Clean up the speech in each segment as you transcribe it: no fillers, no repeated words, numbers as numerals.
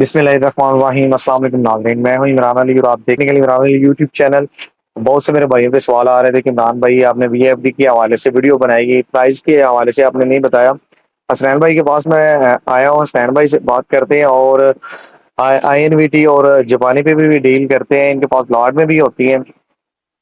बिस्मिल्लाहिर्रहमानिर्रहीम। अस्सलाम वालेकुम नाज़रीन, मैं हूँ इमरान अली और आप देखने के लिए इमरान अली यूट्यूब चैनल। बहुत से मेरे भाइयों पे सवाल आ रहे थे कि इमरान भाई आपने वीएफडी के हवाले से वीडियो बनाई, प्राइस के हवाले से आपने नहीं बताया। हसनैन भाई के पास मैं आया हूँ, हसनैन भाई से बात करते हैं और आईएनवीटी और जापानी पे भी डील करते हैं, इनके पास लॉट में भी होती है।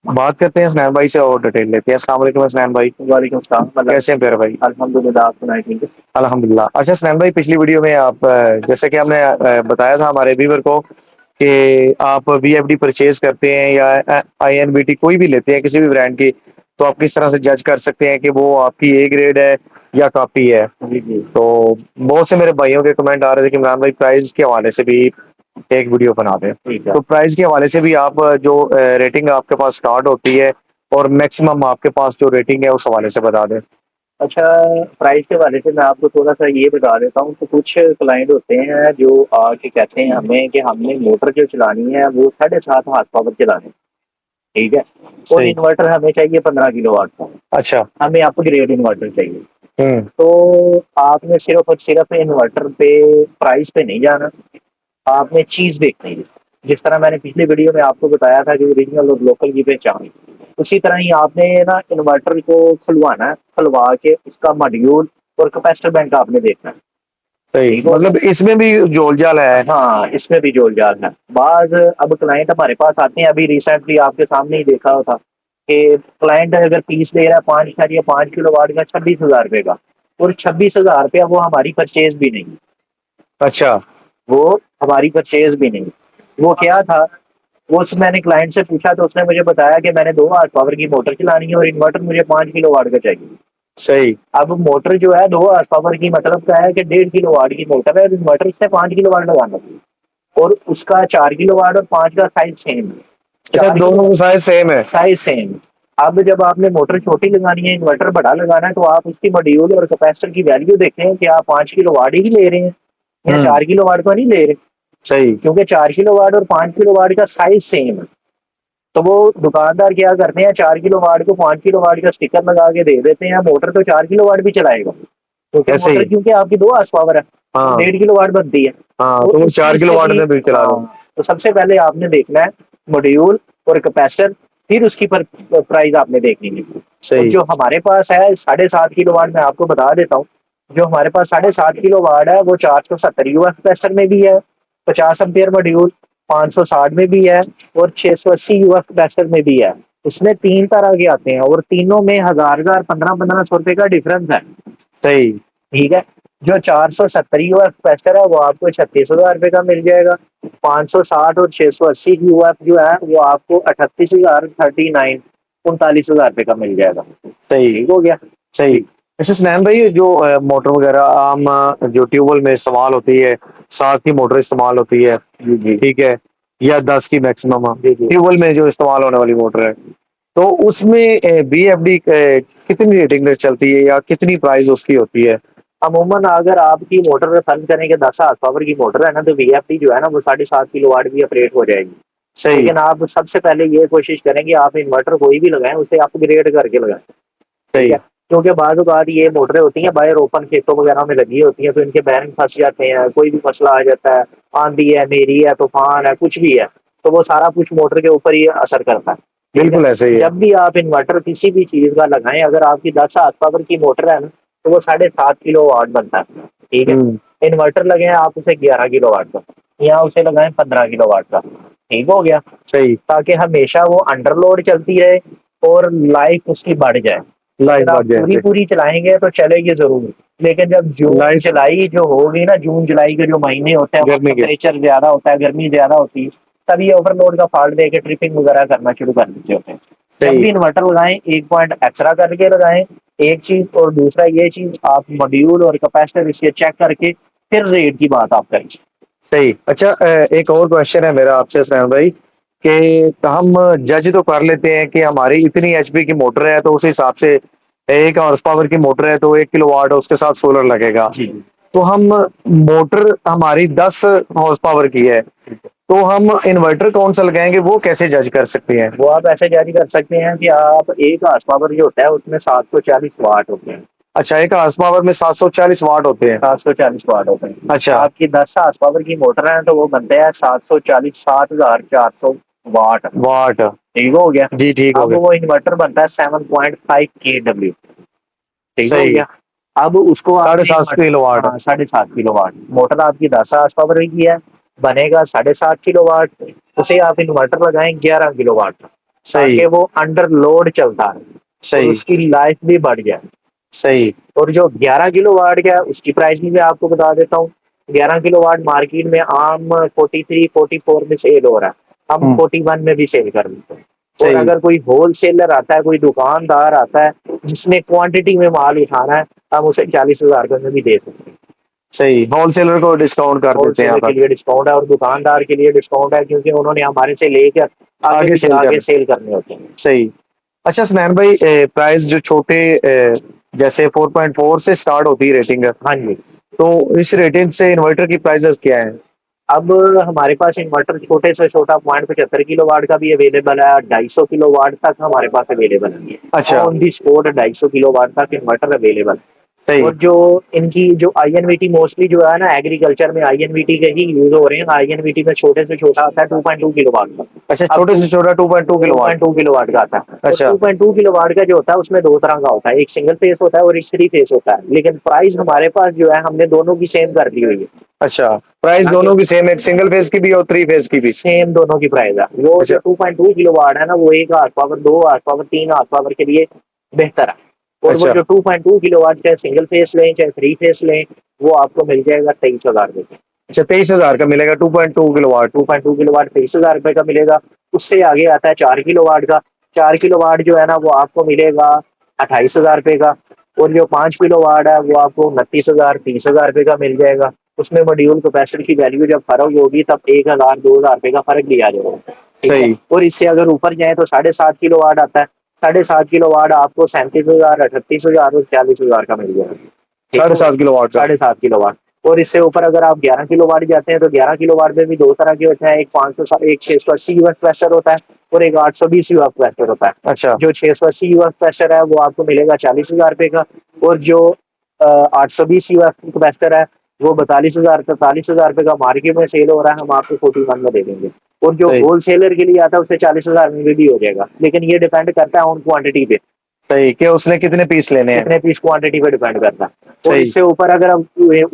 बात करते हैं हसनैन भाई से और डिटेल लेते हैं। अस्सलाम वालेकुम हसनैन भाई। वालेकुम सलाम। कैसे हैं प्यारे भाई? अल्हम्दुलिल्लाह, आप सुनाए ठीक है? अल्हम्दुलिल्लाह। अच्छा हसनैन भाई, पिछली वीडियो में आप जैसे कि हमने बताया था हमारे व्यूअर को कि आप वीएफडी परचेज करते हैं या आईएनबीटी कोई भी लेते हैं किसी भी ब्रांड की, तो आप किस तरह से जज कर सकते हैं कि वो आपकी ए ग्रेड है या कॉपी है। जी, जी। तो बहुत से मेरे भाइयों के कमेंट आ रहे थे कि इमरान भाई प्राइस के हवाले से भी एक वीडियो बना दें। ठीक है। तो प्राइस के हवाले से भी आप जो रेटिंग आपके पास स्टार्ट होती है और मैक्सिमम आपके पास जो रेटिंग है उस हवाले से बता दें। अच्छा, प्राइस के हवाले से मैं आपको थोड़ा-सा ये बता देता हूँ कि कुछ क्लाइंट होते हैं जो आके कहते हैं हमें कि हमने मोटर जो चलानी है वो 7.5 हॉर्स पावर चलानी है, ठीक है? और सही। इन्वर्टर हमें चाहिए 15 किलोवाट का, अच्छा। हमें अपग्रेड इन्वर्टर चाहिए। हम्म। तो आपने सिर्फ़ और सिर्फ़ इन्वर्टर पे प्राइस पे नहीं जाना, आपने चीज़ देखनी है। जिस तरह मैंने पिछली वीडियो में आपको बताया था कि ओरिजिनल और लोकल की पहचान, उसी तरह ही आपने ना इन्वर्टर को खुलवाना है, खुलवा के उसका मॉड्यूल और कैपेसिटर बैंक आपने देखना है। सही, ठीक हो गया? मतलब इसमें भी जोल जाल है। हाँ, इसमें भी जोल-जाल है। बाज़ अब क्लाइंट हमारे पास आते हैं, अभी रिसेंटली आपके सामने ही देखा था कि क्लाइंट अगर पीस ले रहा है 5 किलोवाट का ₹26,000 का, और ₹26,000 वो हमारी परचेज़ भी नहीं, अच्छा। वो हमारी परचेज़ भी नहीं। वो क्या था, वो स मैंने क्लाइंट से पूछा तो उसने मुझे बताया कि मैंने 2 हॉर्स पावर की मोटर चलानी है और इन्वर्टर मुझे 5 किलोवाट का चाहिए। सही। अब मोटर जो है 2 हॉर्स पावर की, मतलब क्या है कि 1.5 किलोवाट की मोटर है, इन्वर्टर इससे 5 किलोवाट लगाना है और उसका 4 किलोवाट और 5 का साइज़ सेम है। अच्छा, 4 दोनों किलो का साइज सेम है। Size same. अब जब आपने मोटर छोटी लगानी है, इन्वर्टर बड़ा लगाना है, तो आप उसकी मॉड्यूल और कैपेसिटर की वैल्यू देखें कि आप 5 किलोवाट ही ले रहे हैं या हम्म। 4 किलोवाट तो नहीं ले रहे। सही। क्योंकि 4 किलोवाट और 5 किलोवाट का साइज़ सेम है। तो वो दुकानदार क्या करते हैं, 4 किलोवाट को 5 किलोवाट का स्टिकर लगा के दे देते हैं, मोटर तो 4 किलोवाट भी चलाएगा। क्योंकि ऐसे मोटर ही। क्योंकि आपकी 2 हॉर्स पावर है, तो हाँ। 1.5 किलोवाट बनती है। हाँ, तो तो वो इस चार चीज़ किलो से वाट भी में भी चला लो। हाँ, तो सबसे पहले आपने देखना है मॉड्यूल और कैपेसिटर, फिर उसकी प्राइस आपने देखनी है। और सही। जो हमारे पास है 7.5 किलोवाट, मैं आपको बता देता हूँ, जो हमारे पास 7.5 किलोवाट है वो 470 यूएस कैपेसिटर में भी है, 50 एम्पीयर मॉड्यूल 560 में भी है और 680 यूएस कैपेसिटर में भी है। इसमें 3 तरह के आते हैं और तीनों में हज़ार-हज़ार, 1500-1500 रुपए का डिफरेंस है। सही। ठीक है? जो 470 यूएफ कैपेसिटर है वो आपको ₹36,000 का मिल जाएगा। 560 और 680 यूएफ जो है वो आपको 38,000 39 ₹39,000 का मिल जाएगा। सही। ठीक हो गया? सही। जी। वैसे स्नैन भाई, जो मोटर वगैरह आम जो ट्यूबवेल में इस्तेमाल होती है, 7 की मोटर इस्तेमाल होती है, जी, जी। ठीक है, या 10 की मैक्सिमम जी, जी। ट्यूबवेल में जो इस्तेमाल होने वाली मोटर है, तो उसमें बीएफडी कितनी रेटिंग तक चलती है या कितनी प्राइस उसकी होती है? अमूमन अगर आपकी मोटर सर्च करें कि 10 हॉर्स पावर की मोटर है ना, तो वीएफडी जो है ना वो 7.5 किलोवाट भी ऑपरेट हो जाएगी। सही। लेकिन आप सबसे पहले ये कोशिश करें कि आप इन्वर्टर कोई भी लगाएँ, उसे अपग्रेड करके लगाएँ। ठीक सही। है? क्योंकि बाज़-औक़ात ये मोटरें होती हैं बाहर ओपन खेतों वगैरह में लगी होती हैं, तो इनके बेरिंग फँस जाते हैं, कोई भी मसला आ जाता है, आँधी है, हनेरी है, तूफ़ान है, कुछ भी है, तो वो सारा कुछ मोटर के ऊपर ही असर करता है। ठीक है? बिल्कुल ऐसे ही है। जब भी आप इन्वर्टर किसी भी चीज़ का लगाएँ, अगर आपकी 10 हॉर्स पावर की मोटर है ना, तो वो 7.5 किलोवाट बनता है। ठीक है? हम्म। इन्वर्टर लगाएँ आप उसे 11 किलोवाट का या उसे लगाएँ 15 किलोवाट का। ठीक हो गया? सही। ताकि हमेशा वो अंडर लोड चलती रहे और लाइफ उसकी बढ़ जाए। लाइफ अगर आप बढ़ जाए। पूरी-पूरी चलाएँगे तो चलेगी ज़रूर, लेकिन जब जून, लाइफ जुलाई जो होगी ना, जून-जुलाई के जो महीने होते हैं, वहाँ गर्मी के। टेम्परेचर ज़्यादा होता है, गर्मी ज़्यादा होती है, तब ये ओवरलोड का फ़ॉल्ट देके ट्रिपिंग वगैरह करना शुरू कर देते होते हैं। जब सही। भी इन्वर्टर लगाएँ, 1 पॉइंट एक्स्ट्रा करके लगाएँ, एक चीज़, और दूसरा ये चीज़ आप मॉड्यूल और कैपेसिटर इसके चेक करके फिर रेट की बात आप करें। सही। अच्छा, एक और क्वेश्चन है मेरा आपसे सैम भाई, कि हम जज तो कर लेते हैं कि हमारी इतनी एचपी की मोटर है तो उस हिसाब से 1 हॉर्स पावर की मोटर है तो 1 किलोवाट उसके साथ सोलर लगेगा। जी। तो हम मोटर हमारी 10 हॉर्स पावर की है, तो हम इन्वर्टर कौन सा लगाएँगे वो कैसे जज कर सकते हैं? वो आप ऐसे जारी कर सकते हैं कि आप 1 हॉर्स पावर जो होता है उसमें 740 वाट होते हैं। अच्छा, एक हार्स पावर में 740 वाट होते हैं। 740 वाट होते हैं। अच्छा। आपकी 10 हार्स पावर की मोटर है तो वो बनते हैं 740, 7400 वाट। वाट। ठीक हो गया। जी, ठीक हो अब गया। वो इन्वर्टर बनता है 7.5 kW। ठीक हो सही। गया। अब उसको साढ़े आपने सात किलो वाट। हाँ 7.5 kW। मोटर आपकी 10 हार्स पावर की है, बनेगा 7.5 kW। उसे आप इन्वर्टर लगाएं 11 kW, सही। ताकि वो अंडर लोड चलता है और सही। उसकी लाइफ भी बढ़ जाए। सही। और जो 11 kW का है उसकी प्राइस भी मैं आपको बता देता हूँ। 11 kW मार्केट में आम 43, 44 में सेल हो रहा है, हम हम्म। 41 में भी सेल कर देते हैं। और सही। अगर कोई होलसेलर आता है, कोई दुकानदार आता है जिसने क्वांटिटी में माल उठाना है, हम उसे 40,000 में भी दे सकते हैं। सही, होलसेलर को डिस्काउंट कर देते हैं यहाँ होलसेलर के पर। लिए डिस्काउंट है और दुकानदार के लिए डिस्काउंट है, क्योंकि उन्होंने हमारे से लेकर आगे सेल आगे कर। सेल करने होते हैं। सही। अच्छा सनैन भाई, प्राइस जो छोटे जैसे 4.4 से स्टार्ट होती है रेटिंग, हाँ जी। तो इस रेटिंग से इन्वर्टर की प्राइसेस क्या है? अब हमारे पास इन्वर्टर छोटे से छोटा 0.75 kW का भी अवेलेबल है, 250 kW तक हमारे पास अवेलेबल है। अच्छा। ऑन दी स्पॉट 250 kW तक इन्वर्टर अवेलेबल। सही। और जो इनकी जो आईएनवीटी मोस्टली जो है ना, एग्रीकल्चर में आईएनवीटी के ही यूज हो रहे हैं। आईएनवीटी में छोटे से छोटा आता है 2.2 kW का। अच्छा, अब छोटे से छोटा 2.2 two kilowatt. Point two kilo watt का आता है। और अच्छा। 2.2 kW का जो होता है उसमें दो तरह का होता है, एक सिंगल फेस होता है और एक थ्री फेस होता है। लेकिन प्राइस हमारे पास जो है हमने दोनों की सेम कर दी हुई है। अच्छा, प्राइस हालांकि दोनों की सेम, एक सिंगल फेज की भी और थ्री फेज की भी। सेम दोनों की प्राइस है। वो जो अच्छा। 2.2 kW है ना, वो एक हार्स पावर, दो हार्स पावर, तीन हार्स पावर के लिए बेहतर है। और वो अच्छा। जो 2.2 kW चाहे सिंगल फेस लें चाहे थ्री फेस लें, वो आपको मिल जाएगा 23,000 रुपये। अच्छा, 23,000 का मिलेगा 2.2 किलोवाट। 2.2 kW 23,000 रुपये का मिलेगा। उससे आगे आता है 4 kW का। 4 kW जो है ना वो आपको मिलेगा 28,000 रुपये का। और जो 5 kW है वो आपको 29,000, 30,000 रुपये का मिल जाएगा। उसमें मॉड्यूल कैपेसिटी की वैल्यू जब फर्क होगी तब 1,000, 2,000 रुपये का फर्क भी आ जाएगा। ठीक है। सही। और इससे अगर ऊपर जाए तो 7.5 kW आता है। 7.5 kW आपको 37,000, 38,000 और 40,000 का मिल जाएगा। ठीक साढ़े है। सात किलोवाट का। 7.5 kW। और इससे ऊपर अगर आप 11 kW जाते हैं तो 11 kW में भी दो तरह के होते हैं, एक 500, एक 680 यूएफ प्रेशर होता है और एक 820 यूएफ प्रेशर होता है। अच्छा। जो 680 यूएफ प्रेशर है वो आपको मिलेगा 40,000 रुपये का। और जो 820 यूएफ प्रेशर है वो 42,000, 43,000 रुपये का मार्केट में सेल हो रहा है, हम आपको 41 में दे देंगे। और जो सही। होलसेलर के लिए आता है उसे 40,000 में भी हो जाएगा, लेकिन ये डिपेंड करता है ऑन क्वांटिटी पे, सही, कि उसने कितने पीस लेने हैं। कितने पीस क्वांटिटी पे डिपेंड करता है। और सही। इससे ऊपर अगर हम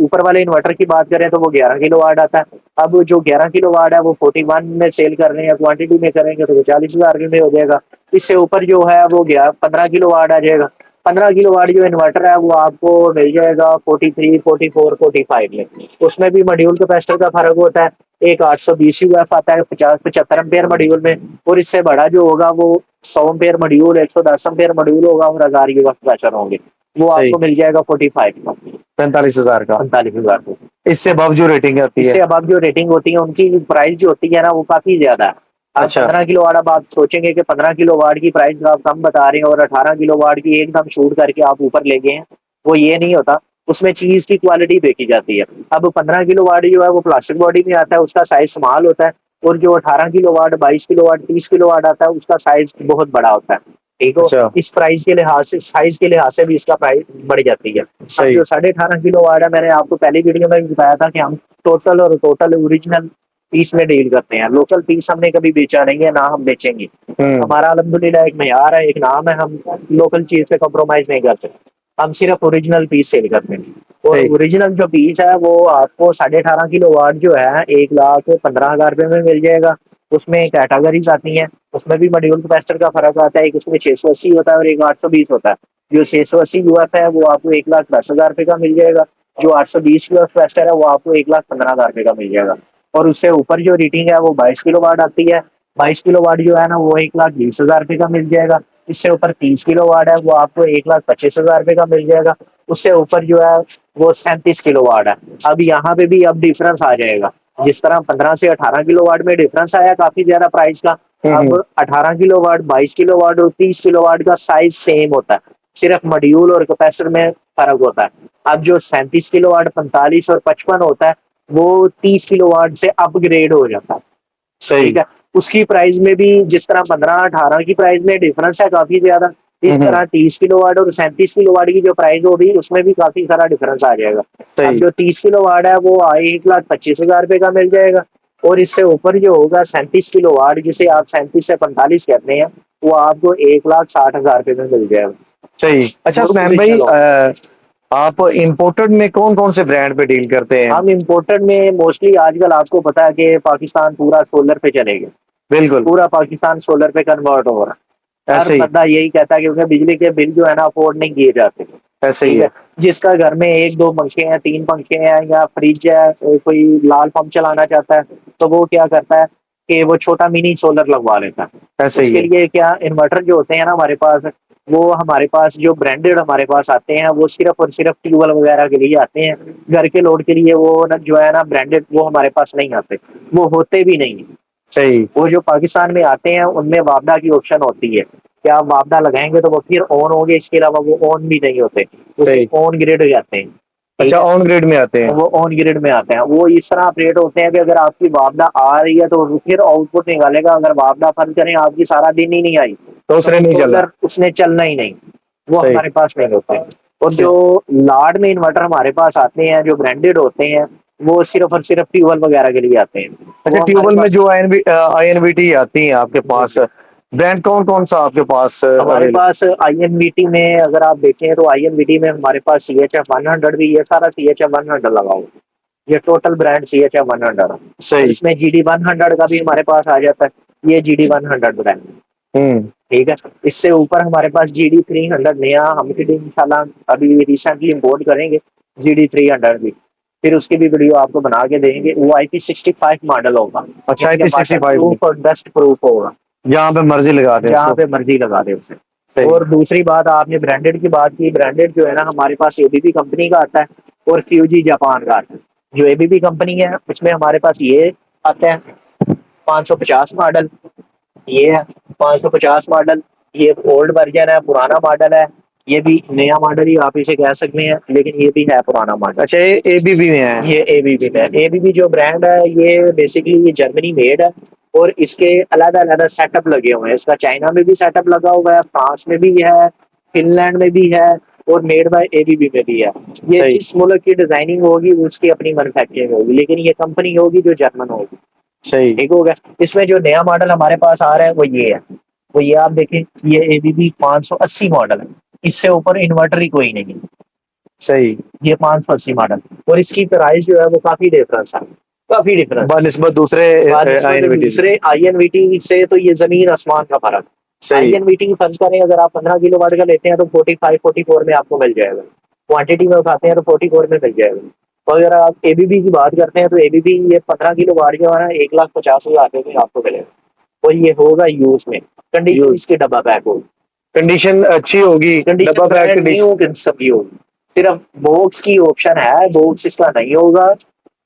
ऊपर वाले इन्वर्टर की बात करें तो वो 11 kW आता है। अब जो 11 kW है वो 41 में सेल कर रहे हैं, क्वांटिटी में करेंगे तो वो 40,000 में हो जाएगा। इससे ऊपर जो है वो 15 kW आ जाएगा। 15 kW जो इन्वर्टर है वो आपको मिल जाएगा 43, 44, 45 में। उसमें भी मॉड्यूल कैपेसिटर का फर्क होता है। एक 820 यूएफ आता है 50-75 एम्पेयर मॉड्यूल में। और इससे बड़ा जो होगा वो 100 एम्पेयर मॉड्यूल, 110 एम्पेयर मॉड्यूल होगा और 1000 यूएफ प्रेशर होंगे। वो सही। आपको मिल जाएगा 45 का, 45,000 का। 45,000 को। इससे अब जो रेटिंग आती है। इससे अब आप जो रेटिंग होती है उनकी प्राइस जो होती है ना वो काफी ज्यादा है। आप अच्छा। 15 kW, अब आप सोचेंगे कि 15 kW की प्राइस आप कम बता रहे हैं और 18 kW की एकदम शूट करके आप ऊपर ले गए हैं, वो ये नहीं होता। उसमें चीज की क्वालिटी देखी जाती है। अब 15 kW जो है वो प्लास्टिक बॉडी में आता है, उसका साइज स्मॉल होता है। और जो 18 kW, 22 kW, 30 kW आता है उसका साइज बहुत बड़ा होता है। ठीक हो। अच्छा। इस प्राइस के लिहाज से, साइज के लिहाज से भी इसका प्राइस बढ़ जाती है। अब सही। जो 18.5 kW है, मैंने आपको पहली वीडियो में भी बताया था कि हम टोटल ओरिजिनल पीस में डील करते हैं। लोकल पीस हमने कभी बेचा नहीं है, ना हम बेचेंगे। हम्म। हमारा अल्हम्दुलिल्लाह एक मयार है, एक नाम है, हम लोकल चीज पे कॉम्प्रोमाइज नहीं करते। हम सिर्फ ओरिजिनल पीस सेल करते हैं। और सही। ओरिजिनल जो पीस है वो आपको 18.5 kW जो है 1,15,000 रुपये में मिल जाएगा। उसमें कैटेगरीज आती हैं, उसमें भी मॉड्यूल कैपेसिटर का फर्क आता है। एक उसमें 680 होता है और एक 820 होता है। जो 680 यूएफ है वो आपको 1,10,000 रुपये का मिल जाएगा। जो 820 यूएफ कैपेसिटर है वो आपको 1,15,000 रुपये का मिल जाएगा। और उससे ऊपर जो रेटिंग है वो 22 kW आती है। 22 kW जो है ना वो 1,20,000 रुपये का मिल जाएगा। इससे ऊपर 30 kW है वो आपको 1,25,000 रुपये का मिल जाएगा। उससे ऊपर जो है वो 37 kW है। अब यहाँ पे भी अब डिफरेंस आ जाएगा। जिस तरह 15 से 18 kW में डिफरेंस आया काफी ज्यादा प्राइस का, अब हम्म। 18 kW, 22 kW और 30 kW का साइज सेम होता है। सिर्फ मॉड्यूल और कैपेसिटर में फर्क होता है। अब जो 37 kW, 45 और 55 होता है वो 30 kW से अपग्रेड हो जाता है। ठीक सही। है। उसकी प्राइस में भी जिस तरह 15-18 की प्राइस में डिफरेंस है काफी ज्यादा, इस तरह 30 किलोवाट और 37 किलोवाट की जो प्राइस होगी उसमें भी काफी सारा डिफरेंस आ जाएगा। अब सही। जो 30 किलोवाट है वो 1,25,000 रुपए का मिल जाएगा, और इससे ऊपर जो होगा 37 किलोवाट, जिसे आप 37 से 45 कहते हैं, वो आपको 1,60,000 रुपए में मिल जाएगा। सही। अच्छा और सुनैन भाई, ओरिजिनल होगा। आप इंपोर्टेड में कौन कौन से ब्रांड पे डील करते हैं? हम इम्पोर्टेड में मोस्टली आजकल आपको पता है कि पाकिस्तान पूरा सोलर पे चलेगा, बिल्कुल। पूरा पाकिस्तान सोलर पे कन्वर्ट हो रहा है। हर ऐसे ही है। बंदा यही कहता है क्योंकि बिजली के बिल जो है ना अफोर्ड नहीं किए जाते। ऐसे ही ठीक है, है। जिसका घर में एक दो पंखे हैं, तीन पंखे हैं, या फ्रिज है, कोई लाल पंप चलाना चाहता है, तो वो क्या करता है कि वो छोटा मिनी सोलर लगवा लेता है। ऐसे ही उसके है। लिए क्या इन्वर्टर जो होते हैं ना हमारे पास, वो हमारे पास जो ब्रांडेड हमारे पास आते हैं वो सिर्फ और सिर्फ ट्यूबवेल वगैरह के लिए आते हैं। घर के लोड के लिए वो ना जो है ना ब्रांडेड वो हमारे पास नहीं आते, वो होते भी नहीं। सही। वो जो पाकिस्तान में आते हैं उनमें वापडा की ऑप्शन होती है कि आप वापडा लगाएंगे तो वो फिर ऑन होंगे, इसके अलावा वो ऑन भी नहीं होते, उसे सही। ऑन ग्रिड कहते हैं। ठीक अच्छा, है, ऑन ग्रिड में आते हैं। वो ऑन ग्रिड में आते हैं, वो इस तरह ऑपरेट होते हैं कि अगर आपकी वापडा आ रही है तो वो फिर आउटपुट निकालेगा, अगर वापडा बंद करें आपकी सारा दिन ही नहीं आई तो तो उसने नहीं चला। सोलर उसने चलना ही नहीं। वो सही। हमारे पास नहीं होते। और सही। जो लाड में इन्वर्टर हमारे पास आते हैं जो ब्रांडेड होते हैं, वो सिर्फ और सिर्फ ट्यूबवेल वगैरह के लिए आते हैं। अच्छा, वो हमारे ट्यूबवेल में पास जो INVT आती है आपके पास, ब्रांड कौन कौन सा आपके पास हमारे अवेलेबल? पास INVT में अगर आप देखें तो INVT में हमारे पास CHF 100 भी, ये सारा CHF 100 लगा हुआ है। ये टोटल ब्रांड CHF 100 है। और सही। इसमें GD 100 का भी हमारे पास आ जाता है, ये GD 100 ब्रांड। हम्म। ठीक है, इससे ऊपर हमारे पास GD 300 नया हम भी इंशाल्लाह अभी रिसेंटली इम्पोर्ट करेंगे, GD 300 भी। फिर उसकी भी वीडियो आपको बना के देंगे। वो IP65 मॉडल होगा, अच्छा, यानी कि वाटर IP65 में प्रूफ और डस्ट प्रूफ होगा, जहाँ पे मर्जी लगा दें जहाँ उसको। पे मर्जी लगा दे उसे। सही। और दूसरी बात, आपने ब्रांडेड की बात की, ब्रांडेड जो है ना हमारे पास ABB कंपनी का आता है और फ्यूजी जापान का आता है। जो ABB कंपनी है उसमें हमारे पास ये आता है 550 मॉडल, ये है 550 मॉडल, ये ओल्ड वर्जन है, पुराना मॉडल है। ये भी नया मॉडल ही आप इसे कह सकते हैं, लेकिन ये भी है पुराना मॉडल। अच्छा, ये ABB में है। ये ABB में, ABB जो ब्रांड है ये बेसिकली ये जर्मनी मेड है, और इसके अलग अलग सेटअप लगे हुए हैं। इसका चाइना में भी सेटअप लगा हुआ है, फ्रांस में भी है, फिनलैंड में भी है, और मेड बाय ABB में भी है। ये सही। जिस मुल्क की डिजाइनिंग होगी उसकी अपनी मैन्युफैक्चरिंग होगी, लेकिन ये कंपनी होगी जो जर्मन होगी। सही। ठीक हो गया। इसमें जो नया मॉडल हमारे पास आ रहा है वो ये है, वो ये आप देखें, ये ABB 580 मॉडल है। इससे ऊपर इन्वर्टर ही कोई नहीं है। सही। ये 580 मॉडल, और इसकी प्राइस जो है वो काफी डिफरेंस है, काफी डिफरेंस है। बनस्बत दूसरे बानिस्बत INVT से। दूसरे INVT से तो ये जमीन आसमान का फर्क। सही। INVT फर्ज करें अगर आप 15 किलोवाट का लेते हैं तो 45-44 में आपको मिल जाएगा, क्वांटिटी में उठाते हैं तो 44 में मिल जाएगा। और अगर आप ABB की बात करते हैं तो ABB ये 15 किलोवाट जो है ना 1,50,000 में आपको मिलेगा, और ये होगा यूज में, कंडीशन यूज इसके डब्बा पैक होगी, कंडीशन अच्छी होगी, डब्बा condition pack brand condition. New सभी होगी। सिर्फ बॉक्स की ऑप्शन है, बॉक्स इसका नहीं होगा,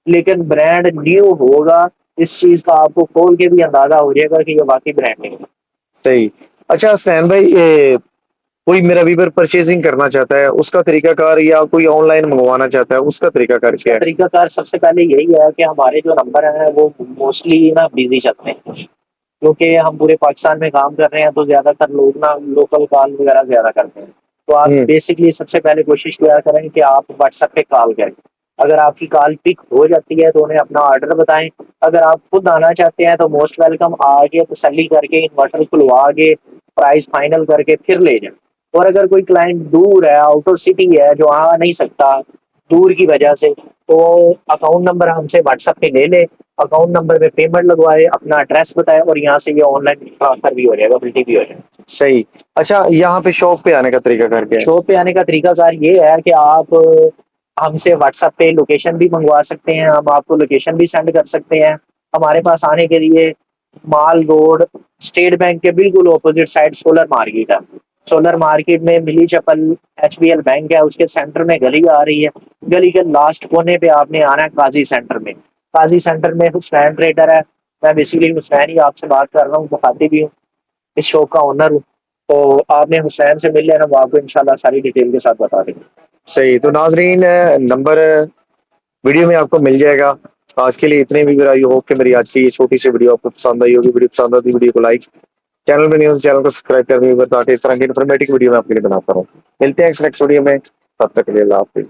लेकिन ब्रांड न्यू होगा। इस चीज का आपको खोल के भी अंदाजा हो जाएगा कि ये वाकई ब्रांड है। सही। अच्छा सैन भाई, कोई मेरा व्यूअर परचेजिंग करना चाहता है, उसका तरीकाकार, या कोई ऑनलाइन मंगवाना चाहता है उसका तरीकाकार इसका क्या है? तरीकाकार सबसे पहले यही है कि हमारे जो नंबर है वो मोस्टली ना बिजी चलते हैं, क्योंकि हम पूरे पाकिस्तान में काम कर रहे हैं, तो ज्यादातर लोग ना लोकल कॉल वगैरह ज्यादा करते हैं। तो आप हम्म। बेसिकली सबसे पहले कोशिश किया करें कि आप व्हाट्सएप पे कॉल करें। अगर आपकी कॉल पिक हो जाती है तो उन्हें अपना ऑर्डर बताएं। अगर आप खुद आना चाहते हैं तो मोस्ट वेलकम, आगे तसल्ली करके इन्वर्टर खुलवा के प्राइस फाइनल करके फिर ले जाएं। और अगर कोई क्लाइंट दूर है, आउट ऑफ सिटी है, जो आ नहीं सकता दूर की वजह से, तो अकाउंट नंबर हमसे व्हाट्सएप पे ले ले, अकाउंट नंबर पे पेमेंट लगवाए, अपना एड्रेस बताए, और यहाँ से ये ऑनलाइन ट्रांसफर भी हो जाएगा, बिल्टी भी हो जाएगा। सही। अच्छा, यहाँ पे शॉप पे आने का तरीकाकार क्या है? शॉप पे आने का तरीकाकार ये है कि आप हमसे व्हाट्सएप पे लोकेशन भी मंगवा सकते हैं, हम आपको लोकेशन भी सेंड कर सकते हैं। हमारे पास आने के लिए माल रोड, स्टेट बैंक के बिल्कुल ऑपोजिट साइड सोलर मार्केट है। सोलर मार्केट में मिली चपल HBL बैंक है, उसके सेंटर में गली आ रही है। गली के लास्ट कोने पे आपने आना है काजी सेंटर में। काजी सेंटर में हुसैन ट्रेडर है, मैं बेसिकली हुसैन ही आपसे बात कर रहा हूँ, मुखातिब भी हूँ, इस शॉप का ओनर हूँ। तो आपने हुसैन से मिल लेना, वो आपको इंशाल्लाह सारी डिटेल के साथ बता देंगे। सही। तो नाजरीन, नंबर वीडियो में आपको मिल जाएगा। आज के लिए इतने भी, मेरा ये होप कि मेरी आज की ये छोटी सी वीडियो आपको पसंद आई होगी। वीडियो पसंद आती वीडियो को लाइक, चैनल पे नहीं हो तो चैनल को सब्सक्राइब कर दीजिएगा ताकि इस तरह की इन्फॉर्मेटिव वीडियो मैं आपके लिए बनाता रहूँ। मिलते हैं नेक्स्ट वीडियो में, तब तक के लिए अल्लाह हाफिज़।